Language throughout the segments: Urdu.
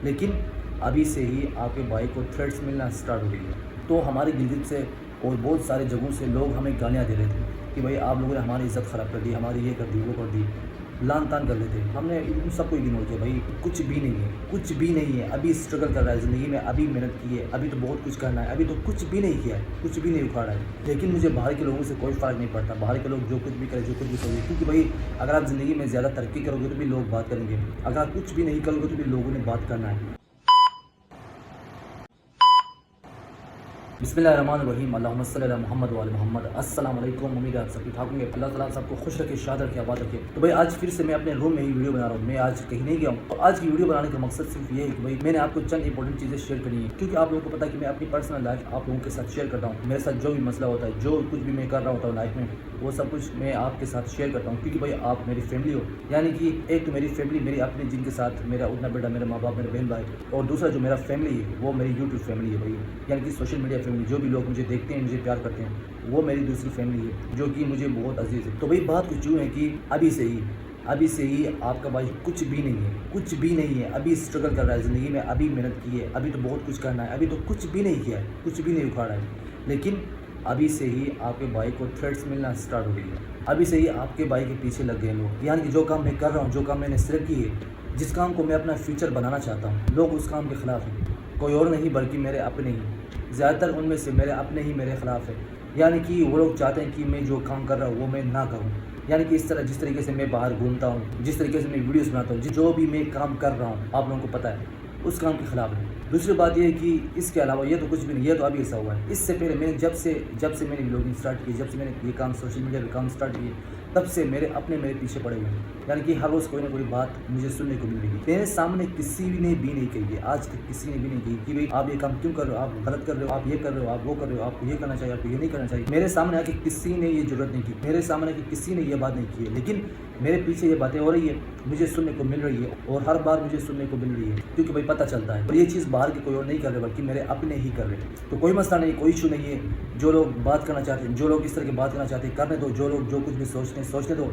لیکن ابھی سے ہی آپ کے بھائی کو تھریٹس ملنا سٹارٹ ہو گئی ہے۔ تو ہماری گلگت سے اور بہت سارے جگہوں سے لوگ ہمیں گالیاں دے رہے تھے کہ بھائی آپ لوگوں نے ہماری عزت خراب کر دی، ہماری یہ کر دی، وہ کر دی، لان تان کر لیتے۔ ہم نے ان سب کو اگنور کیا، بھائی کچھ بھی نہیں ہے، کچھ بھی نہیں ہے، ابھی اسٹرگل کر رہا ہے زندگی میں، ابھی محنت کی ہے، ابھی تو بہت کچھ کرنا ہے، ابھی تو کچھ بھی نہیں کیا ہے، کچھ بھی نہیں اکھاڑا ہے۔ لیکن مجھے باہر کے لوگوں سے کوئی فرق نہیں پڑتا، باہر کے لوگ جو کچھ بھی کرے، جو کچھ بھی کرے، کیونکہ بھائی اگر آپ زندگی میں زیادہ ترقی کرو گے تو بھی لوگ بات کریں گے، اگر آپ کچھ بھی نہیں کرو گے تو بھی لوگوں نے بات کرنا ہے۔ بسم اللہ الرحمن الرحیم، اللہم صلی علی محمد و علی محمد۔ السلام علیکم، امید ہے آپ سب ٹھیک ٹھاک ہوں گے۔ اللہ تعالیٰ سب کو خوش رکھے، شاد رکھے، آباد رکھے۔ تو بھائی آج پھر سے میں اپنے روم میں ہی ویڈیو بنا رہا ہوں، میں آج کہیں نہیں گیا ہوں۔ تو آج کی ویڈیو بنانے کا مقصد صرف یہ ہے کہ بھائی میں نے آپ کو چند امپورٹنٹ چیزیں شیئر کرنی ہے، کیونکہ آپ لوگوں کو پتہ ہے کہ میں اپنی پرسنل لائف آپ لوگوں کے ساتھ شیئر کرتا ہوں۔ میرے ساتھ جو بھی مسئلہ ہوتا ہے، جو کچھ بھی میں کر رہا ہوتا ہوں لائف میں، وہ سب کچھ میں آپ کے ساتھ شیئر کرتا ہوں، کیونکہ بھائی آپ میری فیملی ہو۔ یعنی کہ ایک تو میری فیملی میری اپنے جن کے ساتھ میرا اٹھنا بیٹا، میرے ماں باپ، میرے بہن بھائی، اور دوسرا جو میرا فیملی ہے وہ میری یوٹیوب فیملی ہے بھائی، یعنی کہ سوشل میڈیا فیملی، جو بھی لوگ مجھے دیکھتے ہیں، مجھے پیار کرتے ہیں، وہ میری دوسری فیملی ہے جو کہ مجھے بہت عزیز ہے۔ تو بھائی بات کچھ یوں ہے کہ ابھی سے ہی آپ کا بھائی کچھ بھی نہیں ہے، کچھ بھی نہیں ہے، ابھی اسٹرگل کر رہا ہے زندگی میں، ابھی محنت کی ہے، ابھی تو بہت کچھ کرنا ہے، ابھی تو کچھ بھی نہیں کیا ہے، کچھ بھی نہیں اکھاڑا ہے۔ لیکن ابھی سے ہی آپ کے بھائی کو تھریٹس ملنا سٹارٹ ہو گئی ہے، ابھی سے ہی آپ کے بھائی کے پیچھے لگ گئے لوگ، یعنی کہ جو کام میں کر رہا ہوں، جو کام میں نے سلیکٹ کی ہے، جس کام کو میں اپنا فیوچر بنانا چاہتا ہوں، لوگ اس کام کے خلاف ہیں، کوئی اور نہیں بلکہ میرے اپنے ہی، زیادہ تر ان میں سے میرے اپنے ہی میرے خلاف ہے۔ یعنی کہ وہ لوگ چاہتے ہیں کہ میں جو کام کر رہا ہوں وہ میں نہ کروں، یعنی کہ جس طریقے سے میں باہر گھومتا ہوں، جس طریقے سے میں ویڈیوز بناتا ہوں، جو بھی میں کام کر رہا ہوں آپ لوگوں کو پتہ ہے اس کام کے خلاف ہے۔ دوسری بات یہ ہے کہ اس کے علاوہ یہ تو کچھ بھی نہیں، یہ تو ابھی ایسا ہوا ہے۔ اس سے پہلے میں نے جب سے میں نے ولاگنگ سٹارٹ کی، جب سے میں نے یہ کام سوشل میڈیا پہ کام سٹارٹ کیے، تب سے میرے پیچھے پڑے ہوئے ہیں، یعنی کہ ہر روز کوئی نہ کوئی بات مجھے سننے کو مل رہی ہے۔ میرے سامنے کسی نے بھی نہیں کہی ہے، آج تک کسی نے بھی نہیں کہی کہ بھائی آپ یہ کام کیوں کر رہے ہو، آپ غلط کر رہے ہو، آپ یہ کر رہے ہو، آپ وہ کر رہے ہو، آپ کو یہ کرنا چاہیے، آپ کو یہ نہیں کرنا چاہیے۔ میرے سامنے آ کے کسی نے یہ ضرورت نہیں کی، میرے سامنے آ کے کسی نے یہ بات نہیں کی ہے، لیکن میرے پیچھے یہ باتیں ہو رہی ہے، مجھے سننے کو مل رہی ہے، اور ہر بار مجھے سننے کو مل رہی ہے، کیونکہ بھائی پتہ چلتا ہے، اور یہ چیز باہر کے کوئی اور نہیں کر رہے بلکہ میرے اپنے ہی کر رہے ہیں۔ تو کوئی مسئلہ نہیں، کوئی ایشو نہیں ہے، جو لوگ بات کرنا چاہتے ہیں، جو لوگ اس طرح کی بات کرنا چاہتے ہیں کرنے دو، جو لوگ جو کچھ بھی سوچتے ہیں سوچنے دو،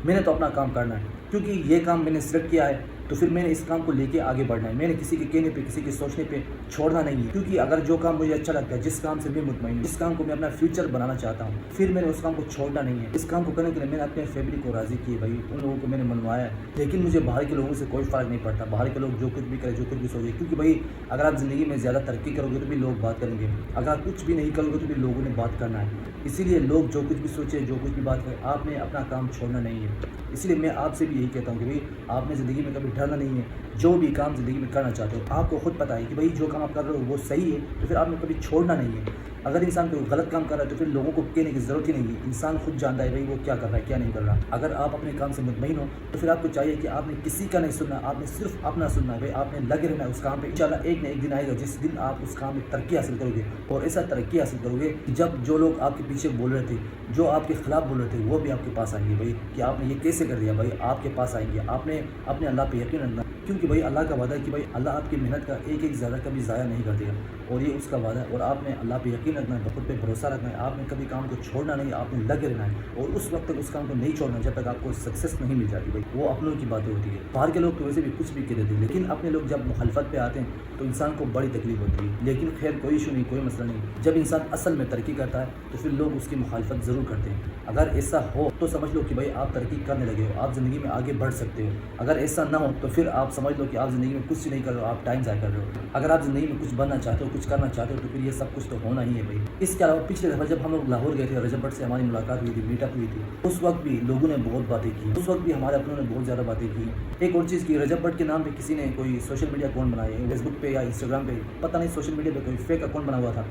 میں نے تو اپنا کام کرنا ہے، کیونکہ یہ کام میں نے سلیکٹ کیا ہے، تو پھر میں نے اس کام کو لے کے آگے بڑھنا ہے، میں نے کسی کے کہنے پہ، کسی کے سوچنے پہ چھوڑنا نہیں ہے، کیونکہ اگر جو کام مجھے اچھا لگتا ہے، جس کام سے میں مطمئن ہوں، جس کام کو میں اپنا فیوچر بنانا چاہتا ہوں، پھر میں نے اس کام کو چھوڑنا نہیں ہے۔ اس کام کو کرنے کے لیے میں نے اپنے فیملی کو راضی کیے بھائی، ان لوگوں کو میں نے منوایا ہے، لیکن مجھے باہر کے لوگوں سے کوئی فرق نہیں پڑتا، باہر کے لوگ جو کچھ بھی کرے، جو کچھ بھی سوچے، کیونکہ بھائی اگر آپ زندگی میں زیادہ ترقی کرو گے تو بھی لوگ بات کریں گے، اگر آپ کچھ بھی نہیں کرو گے تو بھی لوگوں نے بات کرنا ہے۔ اسی لیے لوگ جو کچھ بھی سوچے، جو کچھ بھی بات کرے، آپ نے اپنا کام چھوڑنا نہیں ہے۔ اس لیے میں آپ سے بھی یہی کہتا ہوں کہ بھائی آپ نے زندگی میں کبھی ڈرنا نہیں ہے، جو بھی کام زندگی میں کرنا چاہتے ہو، آپ کو خود پتہ ہے کہ بھائی جو کام آپ کر رہے ہو وہ صحیح ہے، تو پھر آپ نے کبھی چھوڑنا نہیں ہے۔ اگر انسان کوئی غلط کام کر رہا ہے تو پھر لوگوں کو کہنے کی ضرورت ہی نہیں ہے، انسان خود جانتا ہے بھائی وہ کیا کر رہا ہے، کیا نہیں کر رہا۔ اگر آپ اپنے کام سے مطمئن ہو تو پھر آپ کو چاہیے کہ آپ نے کسی کا نہیں سننا، آپ نے صرف اپنا سننا ہے، بھائی آپ نے لگے رہنا ہے اس کام پہ۔ انشاءاللہ ایک نہ ایک دن آئے گا جس دن آپ اس کام میں ترقی حاصل کرو گے، اور ایسا ترقی حاصل کرو گے کہ جب جو لوگ آپ کے پیچھے بول رہے تھے، جو آپ کے خلاف بول رہے تھے، وہ بھی آپ کے پاس آئیں گے بھائی کہ آپ نے یہ کیسے کر دیا، بھائی آپ کے پاس آئیں گے۔ آپ نے اپنے اللہ پہ یقین رکھنا، کیونکہ بھائی اللہ کا وعدہ ہے کہ بھائی اللہ آپ کی محنت کا ایک ایک ذرہ کبھی ضائع نہیں کر دے گا، اور یہ اس کا وعدہ ہے، اور آپ نے اللہ پہ یقین رکھنا ہے، خود پہ بھروسہ رکھنا ہے، آپ نے کبھی کام کو چھوڑنا نہیں، آپ نے لگے رہنا ہے، اور اس وقت تک اس کام کو نہیں چھوڑنا جب تک آپ کو سکسیس نہیں مل جاتی بھائی۔ وہ اپنوں کی باتیں ہوتی ہے، باہر کے لوگ تو ویسے بھی کچھ بھی کہہ دیتے ہیں، لیکن اپنے لوگ جب مخالفت پہ آتے ہیں تو انسان کو بڑی تکلیف ہوتی ہے، لیکن خیر کوئی ایشو نہیں، کوئی مسئلہ نہیں۔ جب انسان اصل میں ترقی کرتا ہے تو پھر لوگ اس کی مخالفت ضرور کرتے ہیں۔ اگر ایسا ہو تو سمجھ لو کہ بھائی آپ ترقی کرنے لگے ہو، آپ زندگی میں آگے بڑھ سکتے ہو۔ اگر ایسا نہ ہو تو پھر آپ سمجھ لو کہ آپ زندگی میں کچھ نہیں کر رہے ہو، آپ ٹائم ضائع کر رہے ہو۔ اگر آپ زندگی میں کچھ بننا چاہتے ہو، کچھ کرنا چاہتے ہو تو پھر یہ سب کچھ تو ہونا ہی ہے بھائی۔ اس کے علاوہ پچھلے دفعہ جب ہم لوگ لاہور گئے تھے، رجب بٹ سے ہماری ملاقات ہوئی تھی، میٹ اپ ہوئی تھی، اس وقت بھی لوگوں نے بہت باتیں کی، اس وقت بھی ہمارے اپنوں نے بہت زیادہ باتیں کی۔ ایک اور چیز کی، رجب بٹ کے نام پہ کسی نے کوئی سوشل میڈیا اکاؤنٹ بنائے، فیس بک پہ یا انسٹاگرام پہ، پتہ نہیں سوشل میڈیا پہ کوئی فیک اکاؤنٹ بنا ہوا تھا،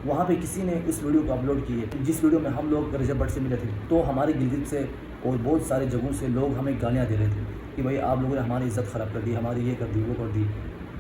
وہاں پہ کسی نے اس ویڈیو کو اپلوڈ کی ہے جس ویڈیو میں ہم لوگ رجب بٹ سے ملے تھے۔ تو ہماری گلگت سے اور بہت سارے جگہوں سے لوگ ہمیں گالیاں دے رہے تھے کہ بھائی آپ لوگوں نے ہماری عزت خراب کر دی، ہماری یہ کر دی، وہ کر دی،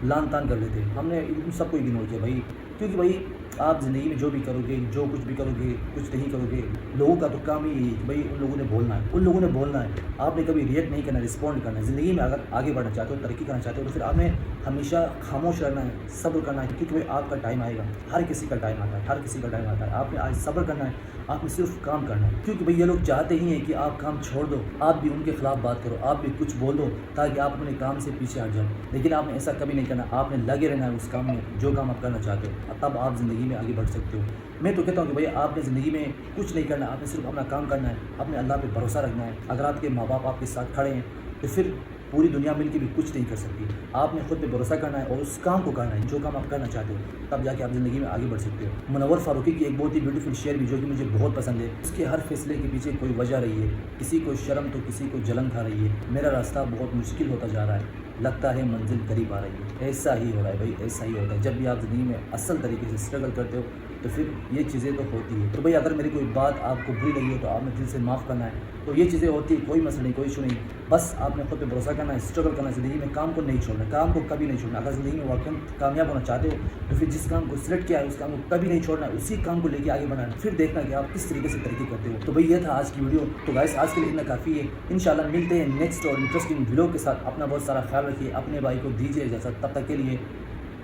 لان تان کر لیتے۔ ہم نے ان سب کو اگنور کیا بھائی، کیونکہ بھائی آپ زندگی میں جو بھی کرو گے، جو کچھ بھی کرو گے، کچھ نہیں کرو گے، لوگوں کا تو کام ہی ہے کہ بھائی ان لوگوں نے بولنا ہے، ان لوگوں نے بولنا ہے، آپ نے کبھی ریئیکٹ نہیں کرنا، رسپونڈ کرنا ہے۔ زندگی میں اگر آگے بڑھنا چاہتے ہو، ترقی کرنا چاہتے ہو، تو پھر آپ نے ہمیشہ خاموش رہنا ہے، صبر کرنا ہے، کیونکہ بھائی آپ کا ٹائم آئے گا، ہر کسی کا ٹائم آتا ہے، ہر کسی کا ٹائم آتا ہے۔ آپ نے آج صبر کرنا ہے، آپ نے صرف کام کرنا ہے، کیونکہ بھائی یہ لوگ چاہتے ہی ہیں کہ آپ کام چھوڑ دو، آپ بھی ان کے خلاف بات کرو، آپ بھی کچھ بول دو تاکہ آپ اپنے کام سے پیچھے ہٹ جاؤ، لیکن آپ نے ایسا کبھی نہیں کرنا، آپ نے لگے رہنا ہے اس کام میں جو کام آپ کرنا چاہتے ہو، تب آپ زندگی میں آگے بڑھ سکتے ہو۔ میں تو کہتا ہوں کہ بھائی آپ نے زندگی میں کچھ نہیں کرنا، آپ نے صرف اپنا کام کرنا ہے، اپنے اللہ پہ بھروسہ رکھنا ہے۔ اگر آپ کے ماں باپ آپ کے ساتھ کھڑے ہیں تو پھر پوری دنیا مل کے بھی کچھ نہیں کر سکتی۔ آپ نے خود پہ بھروسہ کرنا ہے اور اس کام کو کرنا ہے جو کام آپ کرنا چاہتے ہو، تب جا کے آپ زندگی میں آگے بڑھ سکتے ہو۔ منور فاروقی کی ایک بہت ہی بیوٹیفل شعر بھی جو کہ مجھے بہت پسند ہے، اس کے ہر فیصلے کے پیچھے کوئی وجہ رہی ہے، کسی کو شرم تو کسی کو جلن کھا رہی ہے، میرا راستہ بہت مشکل ہوتا جا رہا ہے، لگتا ہے منزل قریب آ رہی ہے۔ ایسا ہی ہو رہا ہے بھائی، ایسا ہی ہوتا ہے، جب بھی آپ زندگی میں اصل طریقے سے اسٹرگل کرتے ہو تو پھر یہ چیزیں تو ہوتی ہے۔ تو بھائی اگر میری کوئی بات آپ کو بری لگی ہو تو آپ نے دل سے معاف کرنا ہے، تو یہ چیزیں ہوتی ہے، کوئی مسئلہ نہیں، کوئی ایشو نہیں، بس آپ نے خود پہ بھروسہ کرنا ہے، اسٹرگل کرنا ہے زندگی میں، کام کو نہیں چھوڑنا، کام کو کبھی نہیں چھوڑنا۔ اگر زندگی میں واقعی کامیاب ہونا چاہتے ہو تو پھر جس کام کو سلیکٹ کیا ہے اس کام کو کبھی نہیں چھوڑنا ہے، اسی کام کو لے کے آگے بڑھنا ہے، پھر دیکھنا کہ آپ کس طریقے سے ترقی کرتے ہو۔ تو بھائی یہ تھا آج کی ویڈیو، تو گائس آج کے لیے اتنا کافی ہے، انشاءاللہ ملتے ہیں نیکسٹ اور انٹرسٹنگ ویڈیو کے ساتھ۔ اپنا بہت سارا خیال رکھیے، اپنے بھائی کو دیجیے اجازت، تب تک کے لیے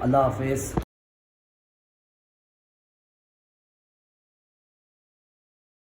اللہ حافظ۔